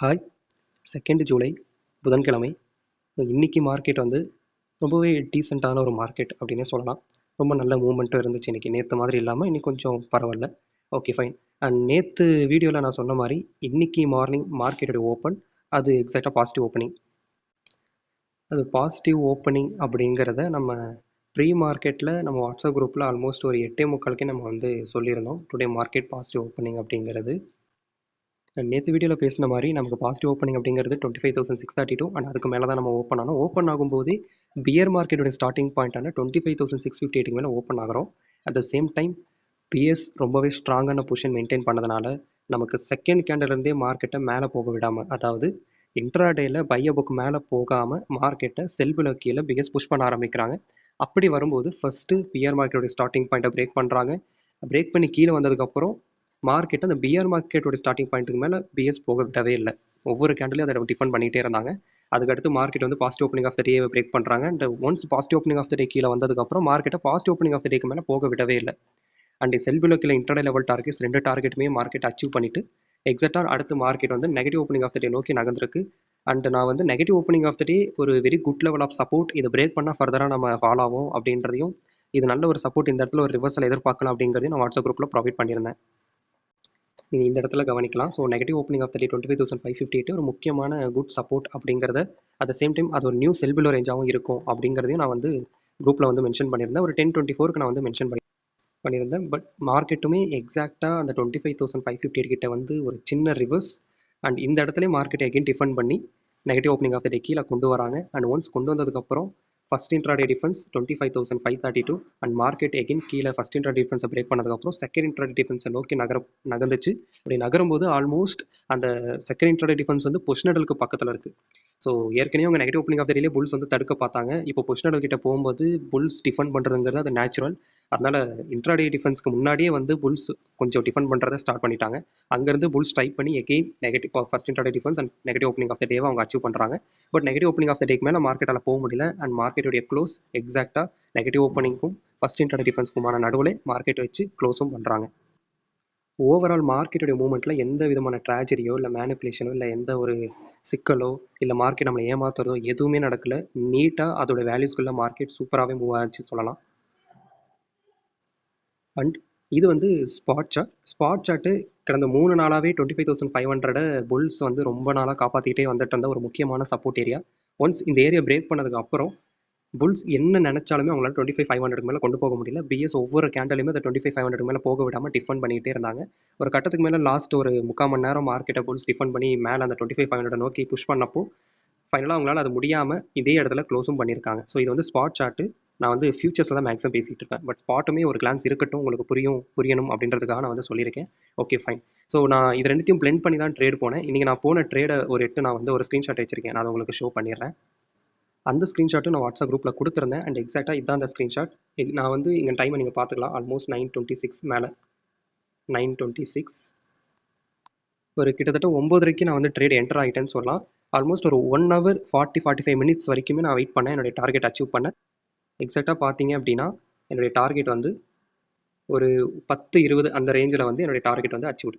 Hi! 2 July புதன்கிழமை. இன்னைக்கு market வந்து ரொம்பவே டீசென்ட்டான ஒரு மார்க்கெட் அப்படின்னே சொல்லலாம். ரொம்ப நல்ல மூவ்மெண்ட்டும் இருந்துச்சு இன்னைக்கு. நேத்து மாதிரி இல்லாம இன்னைக்கு கொஞ்சம் பரவால்ல. Okay fine. அண்ட் நேத்து வீடியோல நான் சொன்ன மாரி, இன்னைக்கு மார்னிங் மார்க்கெட்டோட ஓப்பன் அது எக்ஸாக்ட்டா பாசிட்டிவ் ஓப்பனிங். அது பாசிட்டிவ் ஓப்பனிங் அப்படிங்கிறத நம்ம ப்ரீ மார்க்கெட்ல நம்ம வாட்ஸ்அப் குரூப்ல ஆல்மோஸ்ட் ஒரு 8:45க்கே நம்ம வந்து சொல்லியிருந்தோம். டுடே மார்க்கெட் பாசிட்டிவ் ஓப்பனிங் அப்படிங்கிறது. நேற்று வீடியோவில் பேசின மாதிரி நமக்கு பாசிட்டிவ் ஓப்பனிங் அப்படிங்கிறது 25,632 அண்ட் அதுக்கு மேலே தான் நம்ம ஓப்பன் ஆனோம். ஓப்பன் ஆகும்போதே பியர் மார்க்கெட்டோட ஸ்டார்டிங் பாயிண்டான 25,658 மேலே ஓப்பன் ஆகிறோம். At the same time BS ரொம்பவே ஸ்ட்ராங்கான பொசிஷன் மெயின்டைன் பண்ணதுனால நமக்கு செகண்ட் கேண்டல்லேருந்தே மார்க்கெட்டை மேலே போக விடாமல், அதாவது இன்ட்ராடேயில் பைய புக் மேலே போகாமல் மார்க்கெட்டை செல்பில் கீழே பிஎஸ் புஷ் பண்ண ஆரம்பிக்கிறாங்க. அப்படி வரும்போது ஃபஸ்ட்டு பியர் மார்க்கெட்டோட ஸ்டார்டிங் பாயிண்ட்டை பிரேக் பண்ணுறாங்க. பிரேக் பண்ணி கீழே வந்ததுக்கப்புறம் மார்க்கெட் அந்த பிஆர் மார்க்கெட்டோட ஸ்டார்டிங் பாயிண்ட்டுக்கு மேலே பிஎஸ் போக விடவே இல்லை. ஒவ்வொரு கேண்டலையும் அதை டிஃபெண்ட் பண்ணிகிட்டே இருந்தாங்க. அதுக்கடுத்து மார்க்கெட் வந்து பாசிட்டிவ் ஓப்பனிங் ஆஃப் த டேவை பிரேக் பண்ணுறாங்க. And once positive opening of the day கீழே வந்ததுக்கப்புறம் மார்க்கெட்டை பாசிட்டிவ் ஓப்பனிங் ஆஃப் த டேக்கு மேலே போக விடவே இல்லை. அண்ட் செல்பிலோக்கில் இன்டர்டே லெவல் டார்கெட்ஸ் 2 டார்கெட்டுமே மார்க்கெட் அச்சீவ் பண்ணிட்டு எக்ஸாக்டாக அடுத்து மார்க்கெட் வந்து negative opening of the day நோக்கி நகர்ந்துருக்கு. அண்ட் நான் வந்து negative opening of the day ஒரு very good level of support, இதை பிரேக் பண்ணால் ஃபர்தராக நம்ம ஃபாலோ ஆகும் அப்படின்றதையும், இது நல்ல ஒரு சப்போர்ட், இந்த இடத்துல ஒரு ரிவர்சல் எதிர்பார்க்கலாம் அப்படிங்கிறதையும் நான் வாட்ஸ்அப் குரூப்பில் ப்ரொவைட் பண்ணியிருந்தேன். நீங்கள் இந்த இடத்துல கவனிக்கலாம். So negative opening of the day 25,558 ஒரு முக்கியமான குட் சப்போர்ட் அப்படிங்கிறத, அட் த சேம் டைம் அது ஒரு நியூ செல் பிலோ ரேஞ்சாகவும் இருக்கும் அப்படிங்கிறதையும் நான் வந்து குரூப்பில் வந்து மென்ஷன் பண்ணியிருந்தேன். ஒரு 10:24க்கு நான் வந்து மென்ஷன் பண்ணியிருந்தேன். பட் மார்க்கெட்டுமே எக்ஸாக்டாக அந்த 25,558 கிட்ட வந்து ஒரு சின்ன ரிவர்ஸ் அண்ட் இந்த இடத்துல மார்க்கெட்டை எகைன் டிஃபெண்ட் பண்ணி negative opening of the day கீழே கொண்டு வராங்க. அண்ட் ஒன்ஸ் கொண்டு வந்ததுக்கப்புறம் first intraday defence 25,532 and market again கீழே ஃபஸ்ட் இன்ட்ராடே டிஃபென்ஸை பிரேக் பண்ணதுக்கப்புறம் செகண்ட் இன்ட்ராடே டிஃபென்ஸை நோக்கி நகர்ந்துச்சு. அப்படி நகரும்போது ஆல்மோஸ்ட் அந்த செகண்ட் இன்ட்ராடே டிஃபென்ஸ் வந்து பொசிஷனலுக்கு பக்கத்தில் இருக்குது. ஸோ ஏற்கனவே அவங்க நெகட்டிவ் ஓப்பனிங் ஆஃப் த டேலே புல்ஸ் வந்து தடுக்க பார்த்தாங்க. இப்போ பொசிஷனல் கிட்ட போகும்போது புல்ஸ் டிஃபெண்ட் பண்ணுறதுங்கிறது அது நேச்சுரல். அதனால் இன்ட்ராடே டிஃபென்ஸ்க்கு முன்னாடியே வந்து புல்ஸ் கொஞ்சம் டிஃபெண்ட் பண்ணுறதை ஸ்டார்ட் பண்ணிட்டாங்க. அங்கேருந்து புல்ஸ் ட்ரை பண்ணி again negative first intraday defence and negative opening of the டேவை அவங்க அச்சீவ் பண்ணுறாங்க. But negative opening of the டேக்கு மேலே மார்க்கெட்டால் போக முடியல. அண்ட் மார்க்கெட்டுடைய க்ளோஸ் எக்ஸாக்டாக நெகட்டிவ் ஓப்பனிங்க்கும் ஃபஸ்ட் இன்ட்ராடே டிஃபென்ஸ்க்குமான நடுவில் மார்க்கெட் வச்சு க்ளோஸும் பண்ணுறாங்க. ஓவரால் மார்க்கெட்டுடைய மூவ்மெண்ட்டில் எந்த விதமான ட்ராஜடியோ இல்லை மேனிப்புலேஷனோ இல்லை எந்த ஒரு சிக்கலோ இல்லை மார்க்கெட் நம்மளை ஏமாத்துறதோ எதுவுமே நடக்கலை. நீட்டாக அதோட வேல்யூஸ்குள்ளே மார்க்கெட் சூப்பராகவே மூவ் ஆச்சு சொல்லலாம். அண்ட் இது வந்து ஸ்பாட் சார்ட்டு கடந்த 3 நாளாகவே 25,500 புல்ஸ் வந்து ரொம்ப நாளாக காப்பாற்றிக்கிட்டே வந்துட்டு இருந்த ஒரு முக்கியமான சப்போர்ட் ஏரியா. ஒன்ஸ் இந்த ஏரியா பிரேக் பண்ணதுக்கு அப்புறம் புல்ஸ் என்ன நினைச்சாலுமே அவங்களால 25,500 மேலே கொண்டு போக முடியல. பிஎஸ் ஒவ்வொரு கேண்டலையுமே அந்த 25,500 மேலே போக விடாமல் டிஃபெண்ட் பண்ணிகிட்டே இருந்தாங்க. ஒரு கட்டத்துக்கு மேலே லாஸ்ட் ஒரு 3/4 மணி நேரம் மார்க்கெட்டை புல்ஸ் டிஃபெண்ட் பண்ணி மேலே அந்த 25,500 நோக்கி புஷ் பண்ணப்போ ஃபைனலாக அவங்களால அது முடியாமல் இதே இடத்துல க்ளோஸும் பண்ணியிருக்காங்க. ஸோ இது வந்து ஸ்பாட் சார்ட்டு. நான் வந்து ஃபியூச்சர்ஸில் தான் மேக்ஸிமம் பேசிகிட்டு இருக்கேன். பட் ஸ்பாட்டுமே ஒரு கிளான்ஸ் இருக்கட்டும், உங்களுக்கு புரியணும் அப்படின்றதுக்காக நான் வந்து சொல்லியிருக்கேன். Okay fine. ஸோ நான் இது ரெண்டுத்தையும் பிளெண்ட் பண்ணி தான் ட்ரேட் போனேன். இன்றைக்கி நான் போன ட்ரேடை ஒரு 8 நான் வந்து ஒரு ஸ்க்ரீன்ஷாட் வச்சிருக்கேன். நான் அதை உங்களுக்கு ஷோ பண்ணிடுறேன். அந்த ஸ்க்ரீன்ஷாட்டும் நான் வாட்ஸ்அப் குரூப்பில் கொடுத்துருந்தேன். அண்ட் எக்ஸாக்டாக இதுதான் அந்த ஸ்க்ரீன்ஷாட். நான் வந்து இங்கே டைமை நீங்கள் பார்த்துக்கலாம். ஆல்மோஸ்ட் 9:26 மேலே 9:26 ஒரு கிட்டத்தட்ட 9:30க்கு நான் வந்து ட்ரேட் என்டர் ஆகிட்டேன்னு சொல்லலாம். ஆல்மோஸ்ட் ஒரு 1 hour 45 minutes வரைக்குமே நான் வெயிட் பண்ணேன் என்னுடைய டார்கெட் அச்சீவ் பண்ணேன். எக்ஸாக்டாக பார்த்தீங்க அப்படின்னா என்னுடைய டார்கெட் வந்து ஒரு 10-20 அந்த ரேஞ்சில் வந்து என்னுடைய டார்கெட் வந்து அச்சீவ்.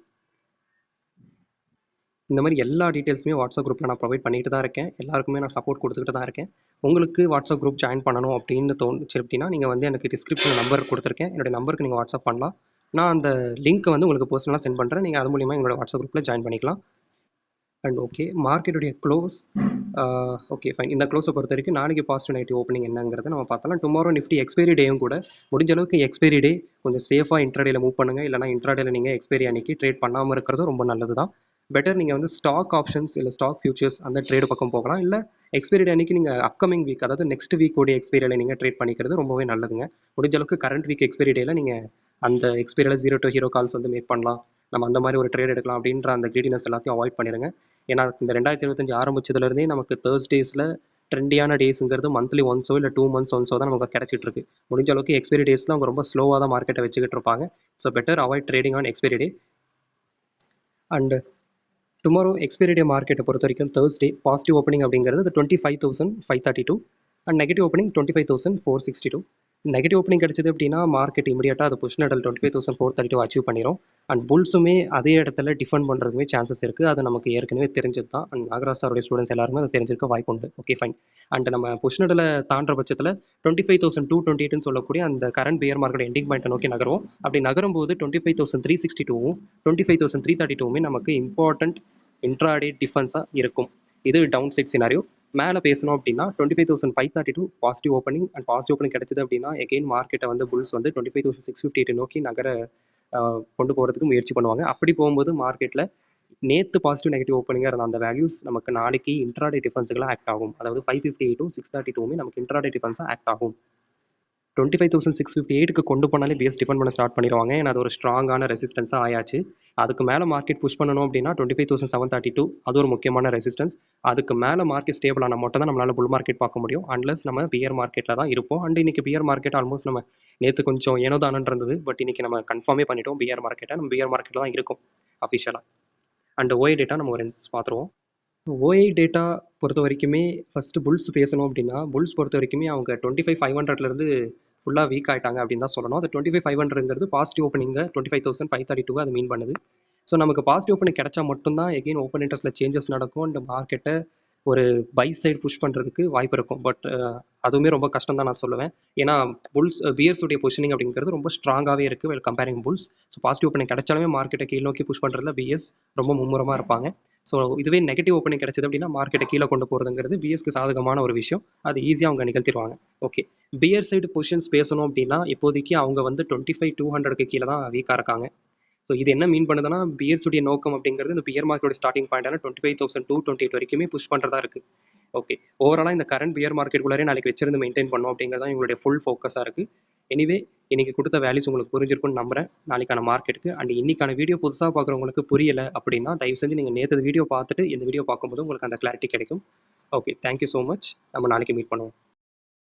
இந்த மாதிரி எல்லா டீட்டெயில்ஸுமே வாட்ஸ்அப் குரூப்பில் நான் ப்ரொவைட் பண்ணிட்டு தான் இருக்கேன். எல்லாருக்குமே நான் சப்போர்ட் கொடுத்துக்கிட்டு தான் இருக்கேன். உங்களுக்கு வாட்ஸ்அப் குரூப் ஜாயின் பண்ணணும் அப்படின்னு தோணுச்சு அப்படின்னா நீங்கள் வந்து எனக்கு டிஸ்கிரிப்ஷனில் நம்பர் கொடுத்துருக்கேன். என்னுடைய நம்பருக்கு நீங்கள் வாட்ஸ்அப் பண்ணலாம். நான் அந்த லிங்க்கை வந்து உங்களுக்கு பர்சனலாக சென்ட் பண்ணுறேன். நீங்கள் அது மூலிமா எங்களோட வாட்ஸ்அப் குரூப்பில் ஜாயின் பண்ணிக்கலாம். அண்ட் ஓகே, மார்க்கெட்டுடைய க்ளோஸ் ஓகே ஃபைன். இந்த க்ளோஸை பொறுத்த வரைக்கும் நாளைக்கு பாசிட்டிவ் நெகட்டிவ் ஓப்பனிங் என்னங்கிறத நம்ம பார்த்தலாம். டுமாரோ நிஃப்டி எக்ஸ்பைரி டேயும் கூட முடிஞ்ச அளவுக்கு எக்ஸ்பைரி டே கொஞ்சம் சேஃபாக இன்ட்ராடேல மூவ் பண்ணுங்கள். இல்லைனா இன்ட்ராடேல நீங்கள் எக்ஸ்பைரி அன்னைக்கு ட்ரேட் பண்ணாமல் இருக்கிறதும் ரொம்ப நல்லது தான். பெட்டர் நீங்கள் வந்து ஸ்டாக் ஆப்ஷன்ஸ் இல்லை ஸ்டாக் ஃபியூச்சர்ஸ் அந்த ட்ரேடு பக்கம் போகலாம். இல்லை எக்ஸ்பைரி டே அன்னைக்கு நீங்கள் அப்கமிங் வீக், அதாவது நெக்ஸ்ட் வீக்கோடைய எக்ஸ்பைரியில் நீங்கள் ட்ரேட் பண்ணிக்கிறது ரொம்பவே நல்லதுங்க. முடிஞ்ச அளவுக்கு கரண்ட் வீக் எக்ஸ்பைரி டேயில் நீங்கள் அந்த எக்ஸ்பைரியில் 0 to ஹீரோ கால்ஸ் வந்து மேக் பண்ணலாம், நம்ம அந்த மாதிரி ஒரு ட்ரேட் எடுக்கலாம் அப்படின்ற அந்த கிரீடினஸ் எல்லாத்தையும் அவாய்ட் பண்ணிடுங்க. ஏன்னா இந்த 2025 ஆரம்பிச்சதுலேருந்தே நமக்கு தேர்ஸ்டேஸில் ட்ரெண்டியான டேஸுங்கிறது மந்த்லி ஒன்ஸோ இல்லை 2 months ஒன்ஸோ தான் நமக்கு கிடச்சிட்டு இருக்கு. முடிஞ்ச அளவுக்கு எக்ஸ்பைரி டேஸில் அவங்க ரொம்ப ஸ்லோவாக தான் மார்க்கெட்டை வச்சுக்கிட்டு இருப்பாங்க. So better avoid trading on expiry day. And tomorrow expiry டே மார்க்கெட்டை பொறுத்த வரைக்கும் தேர்ஸ்டே பாசிட்டிவ் ஓப்பனிங் அப்படிங்கிறது 25,532 and negative opening 25,462. Negative opening கிடைச்சது அப்படின்னா மார்க்கெட் இமீடியட்டாக அது புஷ் லெவல் 25,432 அச்சீவ் பண்ணிடும். அண்ட் புல்ஸுமே அதே இடத்துல டிஃபெண்ட் பண்ணுறதுக்குமே சான்சஸ் இருக்குது. அது நமக்கு ஏற்கனவே தெரிஞ்சது தான். அண்ட் நாகராஜ் சாருடைய ஸ்டூடெண்ட்ஸ் எல்லாருமே அது தெரிஞ்சிருக்க வாய்ப்பு உண்டு. Okay fine. அண்ட் நம்ம புஷ் லெவலை தாண்டுற பட்சத்தில் 25,228 சொல்லக்கூடிய அந்த கரண்ட் பியர் மார்க்கெட் எண்டிங் பாயிண்ட்டை நோக்கி நகரும். அப்படி நகரும் போது 25,362வும் 25,332வுமே நமக்கு இம்பார்ட்டன்ட் இன்ட்ராடே டிஃபென்ஸாக இருக்கும். இது டவுன் சைட் சினாரியோ. மேலே பேசணும் அப்படின்னா 25,532 positive opening and positive opening கிடைச்சது அப்படின்னா எகெயின் மார்க்கெட்டை வந்து புல்ஸ் வந்து 25,658 நோக்கி நகர கொண்டு போகிறதுக்கு முயற்சி பண்ணுவாங்க. அப்படி போகும்போது மார்க்கெட்டில் நேற்று பாசிட்டிவ் நெகட்டிவ் ஓப்பனிங்காக இருந்த அந்த வேல்யூஸ் நமக்கு நாளைக்கு இன்ட்ராடே டிஃபென்ஸுகளாக ஆக்ட் ஆகும். அதாவது 558 632மே நமக்கு இன்ட்ராடே டிஃபென்ஸாக ஆக்ட் ஆகும். 25,658க்கு கொண்டு போனாலே பிஎஸ் டிஃபெண்ட் பண்ண ஸ்டார்ட் பண்ணிடுவாங்க. ஏன்னா அது ஒரு ஸ்ட்ராங்கான ரெசிஸ்டன்ஸாக ஆயாச்சு. அதுக்கு மேலே மார்க்கெட் புஷ் பண்ணணும் அப்படின்னா 25,732 அது ஒரு முக்கியமான ரெசிஸ்டன்ஸ். அதுக்கு மேலே மார்க்கெட் ஸ்டேபிள் ஆனால் மட்டும் தான் நம்மளால் புல் மார்க்கெட் பார்க்க முடியும். அன்லஸ் நம்ம பியர் மார்க்கெட்டில் தான் இருப்போம். அண்ட் இன்னைக்கு பியர் மார்க்கெட் ஆல்மோஸ்ட் நம்ம நேற்று கொஞ்சம் ஏனோ தானன் இருந்தது. பட் இன்னைக்கு நம்ம கன்ஃபார்மே பண்ணிட்டோம் பியர் மார்க்கெட்டை. நம்ம பியர் மார்க்கெட்டில் தான் இருக்கும் அஃபிஷியலாக. அண்ட் ஓஏ டேட்டா நம்ம ஒரு பார்த்துருவோம். ஓஐ டேட்டா பொறுத்த வரைக்குமே ஃபஸ்ட்டு புல்ஸ் பேசணும் அப்படின்னா புல்ஸ் பொறுத்த வரைக்குமே அவங்க 25,500லேருந்து ஃபுல்லாக வீக் ஆகிட்டாங்க அப்படின்னு தான் சொல்லணும். அது 25,500ங்கிறது பாசிட்டிவ் ஓப்பனிங்க 25,532 அது மீன் பண்ணுது. ஸோ நமக்கு பாசிட்டிவ் ஓப்பனிங் கிடைச்சா மட்டும்தான் எகெயின் ஓப்பன் இன்ட்ரெஸ்ட்டில் சேஞ்சஸ் நடக்கும். அண்ட் மார்க்கெட்டை ஒரு பை சைடு புஷ் பண்ணுறதுக்கு வாய்ப்பு இருக்கும். பட் அதுவுமே ரொம்ப கஷ்டம் தான் நான் சொல்லுவேன். ஏன்னா புல்ஸ் பியர்ஸுடைய பொசிஷனிங் அப்படிங்கிறது ரொம்ப ஸ்ட்ராங்காகவே இருக்குது well comparing bulls. So positive opening கிடைச்சாலுமே மார்க்கெட்டை கீழ் நோக்கி புஷ் பண்ணுறதுல பிஎஸ் ரொம்ப மும்முரமாக இருப்பாங்க. ஸோ இதுவே நெகட்டிவ் ஓப்பனிங் கிடைச்சது அப்படின்னா மார்க்கெட்டை கீழே கொண்டு போகிறதுங்கிறது பிஎஸ்க்கு சாதகமான ஒரு விஷயம். அது ஈஸியாக அவங்க நிகழ்த்திடுவாங்க. ஓகே, பியர் சைடு பொசிஷன்ஸ் பேசணும் அப்படின்னா இப்போதைக்கு அவங்க வந்து 25,200க்கு கீழே தான் வீக்காக இருக்காங்க. ஸோ இது என்ன மீன் பண்ணுதுன்னா பியர்ஸுடைய நோக்கம் அப்படிங்கிறது இந்த பியர் மார்க்கெட்டோட ஸ்டார்டிங் பாயிண்டான 25,228 வரைக்குமே புஷ் பண்ணுறதா இருக்குது. ஓகே, ஓவராலாக இந்த கரண்ட் பியர் மார்க்கெட்டுக்குள்ளே நாளைக்கு வச்சிருந்து மெயின்டைன் பண்ணோம் அப்படிங்கிறது தான் எங்களுடைய ஃபுல் ஃபோக்கஸாக இருக்குது. எனிவே இன்னைக்கு கொடுத்த வேல்யூஸ் உங்களுக்கு புரிஞ்சிருக்குன்னு நம்புறேன் நாளைக்கான மார்க்கெட்டுக்கு. அண்ட் இன்னைக்கான வீடியோ புதுசாக பார்க்குறவங்களுக்கு புரியலை அப்படின்னா தயவு செஞ்சு நீங்கள் நேற்று வீடியோ பார்த்துட்டு இந்த வீடியோ பார்க்கும்போது உங்களுக்கு அந்த கிளாரிட்டி கிடைக்கும். Okay, thank you so much. நம்ம நாளைக்கு மீட் பண்ணுவோம்.